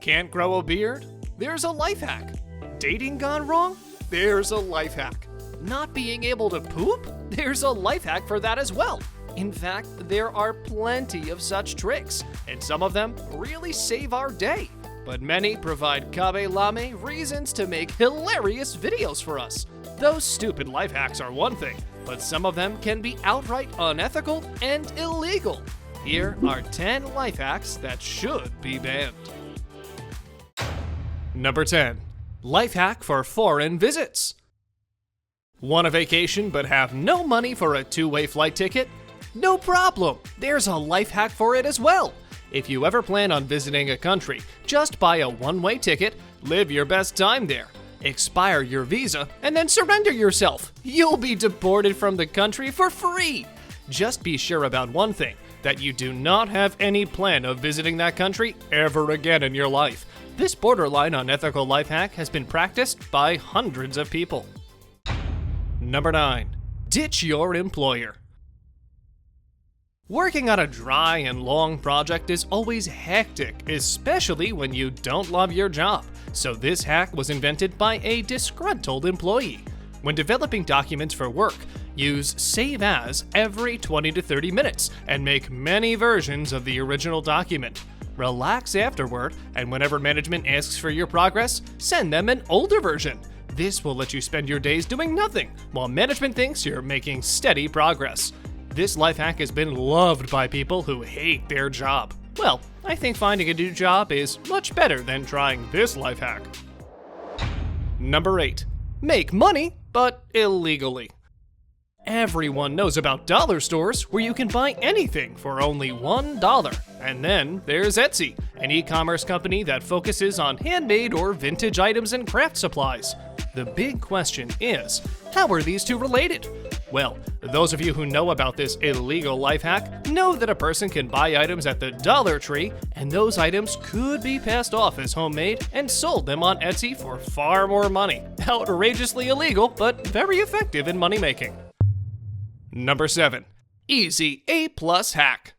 Can't grow a beard? There's a life hack. Dating gone wrong? There's a life hack. Not being able to poop? There's a life hack for that as well. In fact, there are plenty of such tricks, and some of them really save our day. But many provide khaby lame reasons to make hilarious videos for us. Those stupid life hacks are one thing, but some of them can be outright unethical and illegal. Here are 10 life hacks that should be banned. Number 10. Life hack for foreign visits. Want a vacation but have no money for a two-way flight ticket? No problem! There's a life hack for it as well. If you ever plan on visiting a country, just buy a one-way ticket, live your best time there, expire your visa, and then surrender yourself. You'll be deported from the country for free! Just be sure about one thing, that you do not have any plan of visiting that country ever again in your life. This borderline unethical life hack has been practiced by hundreds of people. Number 9. Ditch your employer. Working on a dry and long project is always hectic, especially when you don't love your job. So this hack was invented by a disgruntled employee. When developing documents for work, use Save As every 20 to 30 minutes and make many versions of the original document. Relax afterward, and whenever management asks for your progress, send them an older version. This will let you spend your days doing nothing, while management thinks you're making steady progress. This life hack has been loved by people who hate their job. Well, I think finding a new job is much better than trying this life hack. Number 8. Make money, but illegally. Everyone knows about dollar stores where you can buy anything for only $1. And then there's Etsy, an e-commerce company that focuses on handmade or vintage items and craft supplies. The big question is, how are these two related? Well, those of you who know about this illegal life hack know that a person can buy items at the Dollar Tree, and those items could be passed off as homemade and sold them on Etsy for far more money. Outrageously illegal, but very effective in money making. Number 7. Easy A+ hack.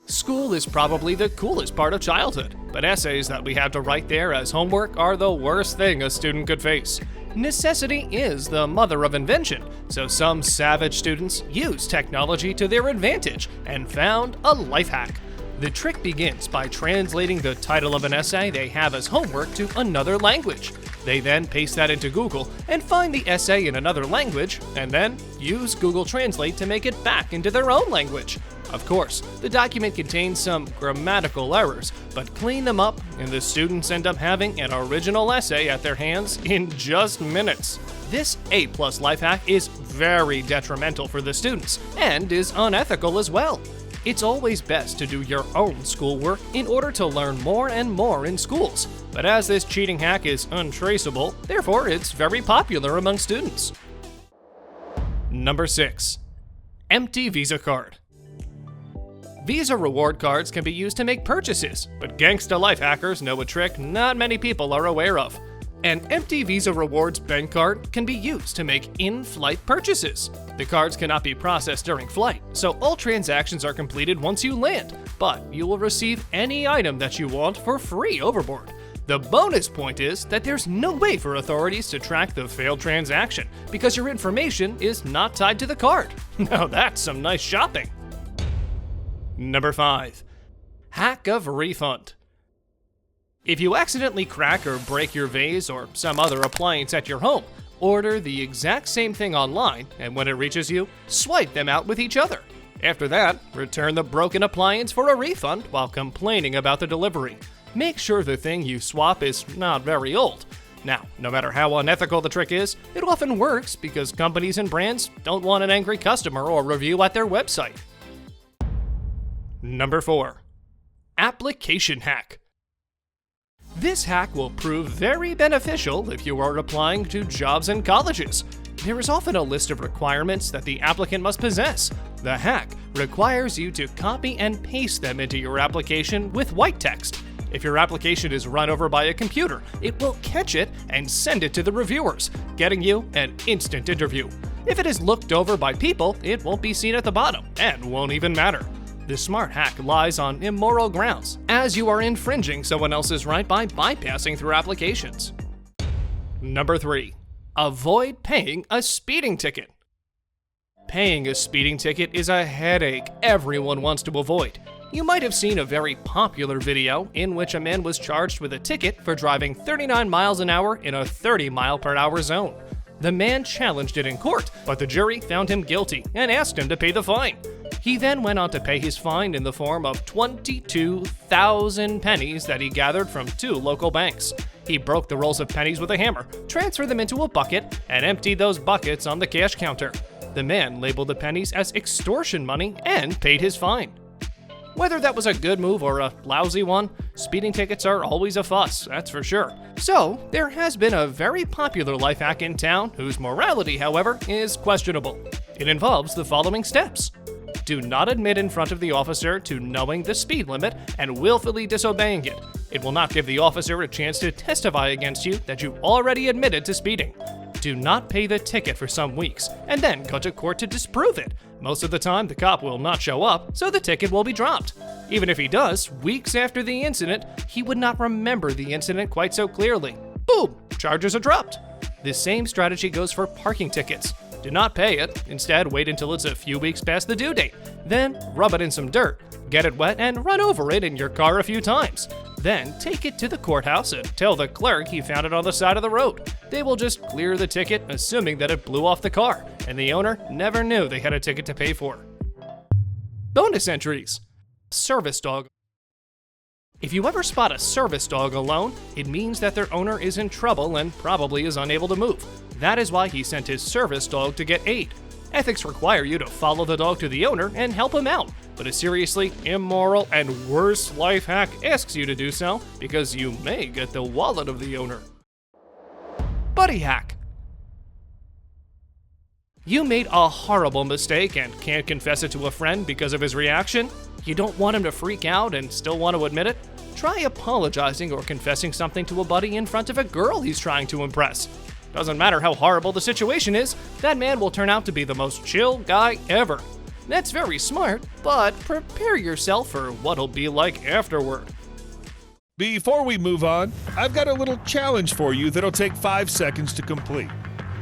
School is probably the coolest part of childhood, but essays that we have to write there as homework are the worst thing a student could face. Necessity is the mother of invention, so some savage students use technology to their advantage and found a life hack. The trick begins by translating the title of an essay they have as homework to another language. They then paste that into Google and find the essay in another language, and then use Google Translate to make it back into their own language. Of course, the document contains some grammatical errors, but clean them up and the students end up having an original essay at their hands in just minutes. This A+ life hack is very detrimental for the students and is unethical as well. It's always best to do your own schoolwork in order to learn more and more in schools, but as this cheating hack is untraceable, therefore it's very popular among students. Number 6. Empty Visa card. Visa reward cards can be used to make purchases, but gangsta life hackers know a trick not many people are aware of. An empty Visa Rewards bank card can be used to make in-flight purchases. The cards cannot be processed during flight, so all transactions are completed once you land, but you will receive any item that you want for free overboard. The bonus point is that there's no way for authorities to track the failed transaction because your information is not tied to the card. Now that's some nice shopping. Number 5. Hack of refund. If you accidentally crack or break your vase or some other appliance at your home, order the exact same thing online, and when it reaches you, swipe them out with each other. After that, return the broken appliance for a refund while complaining about the delivery. Make sure the thing you swap is not very old. Now, no matter how unethical the trick is, it often works because companies and brands don't want an angry customer or review at their website. Number 4. Application hack. This hack will prove very beneficial if you are applying to jobs and colleges. There is often a list of requirements that the applicant must possess. The hack requires you to copy and paste them into your application with white text. If your application is run over by a computer, it will catch it and send it to the reviewers, getting you an instant interview. If it is looked over by people, it won't be seen at the bottom and won't even matter. This smart hack lies on immoral grounds, as you are infringing someone else's right by bypassing through applications. Number 3. Avoid paying a speeding ticket. Paying a speeding ticket is a headache everyone wants to avoid. You might have seen a very popular video in which a man was charged with a ticket for driving 39 miles an hour in a 30-mile-per-hour zone. The man challenged it in court, but the jury found him guilty and asked him to pay the fine. He then went on to pay his fine in the form of 22,000 pennies that he gathered from 2 local banks. He broke the rolls of pennies with a hammer, transferred them into a bucket, and emptied those buckets on the cash counter. The man labeled the pennies as extortion money and paid his fine. Whether that was a good move or a lousy one, speeding tickets are always a fuss, that's for sure. So, there has been a very popular life hack in town whose morality, however, is questionable. It involves the following steps. Do not admit in front of the officer to knowing the speed limit and willfully disobeying it. It will not give the officer a chance to testify against you that you already admitted to speeding. Do not pay the ticket for some weeks, and then go to court to disprove it. Most of the time, the cop will not show up, so the ticket will be dropped. Even if he does, weeks after the incident, he would not remember the incident quite so clearly. Boom! Charges are dropped. The same strategy goes for parking tickets. Do not pay it. Instead, wait until it's a few weeks past the due date. Then, rub it in some dirt, get it wet, and run over it in your car a few times. Then, take it to the courthouse and tell the clerk you found it on the side of the road. They will just clear the ticket, assuming that it blew off the car, and the owner never knew they had a ticket to pay for. Bonus entries. Service dog. If you ever spot a service dog alone, it means that their owner is in trouble and probably is unable to move. That is why he sent his service dog to get aid. Ethics require you to follow the dog to the owner and help him out, but a seriously immoral and worse life hack asks you to do so because you may get the wallet of the owner. Buddy hack. You made a horrible mistake and can't confess it to a friend because of his reaction? You don't want him to freak out and still want to admit it? Try apologizing or confessing something to a buddy in front of a girl he's trying to impress. Doesn't matter how horrible the situation is, that man will turn out to be the most chill guy ever. That's very smart, but prepare yourself for what'll be like afterward. Before we move on, I've got a little challenge for you that'll take 5 seconds to complete.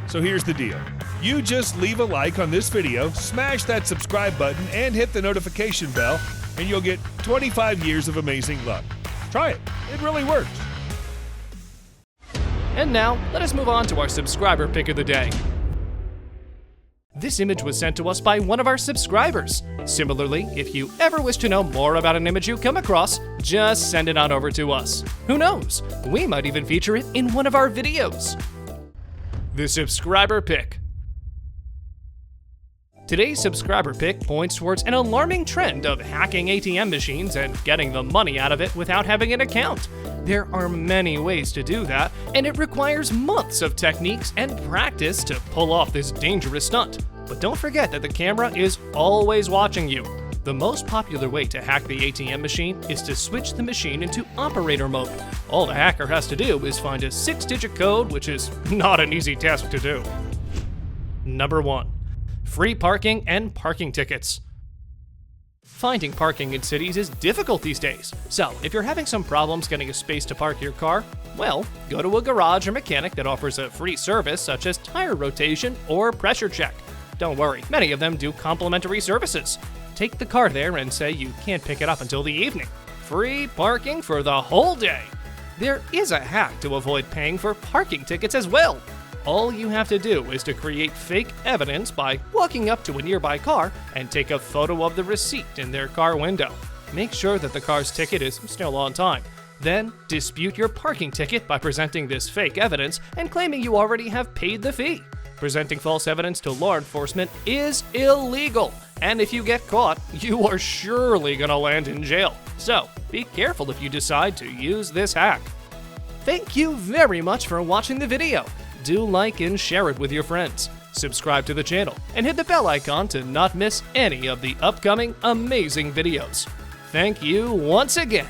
So here's the deal. You just leave a like on this video, smash that subscribe button, and hit the notification bell, and you'll get 25 years of amazing luck. Try it. It really works. And now, let us move on to our subscriber pick of the day. This image was sent to us by one of our subscribers. Similarly, if you ever wish to know more about an image you come across, just send it on over to us. Who knows? We might even feature it in one of our videos. The subscriber pick. Today's subscriber pick points towards an alarming trend of hacking ATM machines and getting the money out of it without having an account. There are many ways to do that, and it requires months of techniques and practice to pull off this dangerous stunt. But don't forget that the camera is always watching you. The most popular way to hack the ATM machine is to switch the machine into operator mode. All the hacker has to do is find a 6-digit code, which is not an easy task to do. Number 1. Free parking and parking tickets. Finding parking in cities is difficult these days, so if you're having some problems getting a space to park your car, well, go to a garage or mechanic that offers a free service such as tire rotation or pressure check. Don't worry, many of them do complimentary services. Take the car there and say you can't pick it up until the evening. Free parking for the whole day. There is a hack to avoid paying for parking tickets as well. All you have to do is to create fake evidence by walking up to a nearby car and take a photo of the receipt in their car window. Make sure that the car's ticket is still on time. Then, dispute your parking ticket by presenting this fake evidence and claiming you already have paid the fee. Presenting false evidence to law enforcement is illegal, and if you get caught, you are surely gonna land in jail. So, be careful if you decide to use this hack. Thank you very much for watching the video. Do like and share it with your friends. Subscribe to the channel and hit the bell icon to not miss any of the upcoming amazing videos. Thank you once again.